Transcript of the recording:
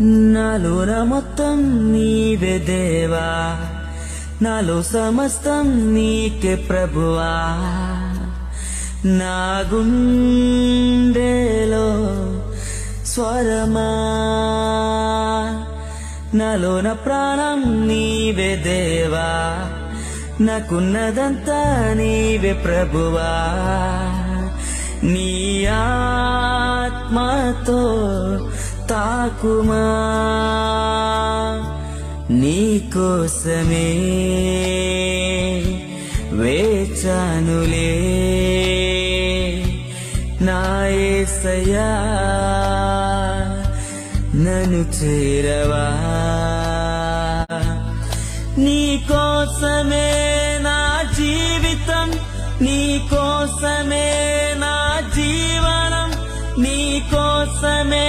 నాలోన మొత్తం నీవే దేవా, నాలో సమస్తం నీకే ప్రభువా. నా గుండెలో స్వరమా, నాలోన ప్రాణం నీవే దేవా, నాకున్నదంతా నీవే ప్రభువా. నీ ఆత్మతో తాకుమా, నీ కోసమే వేచానులే నా యేసయ్యా, నన్ను చేరవా. నీ కోసమే నా జీవితం, నీ కోసమే నా జీవనం, నీ కోసమే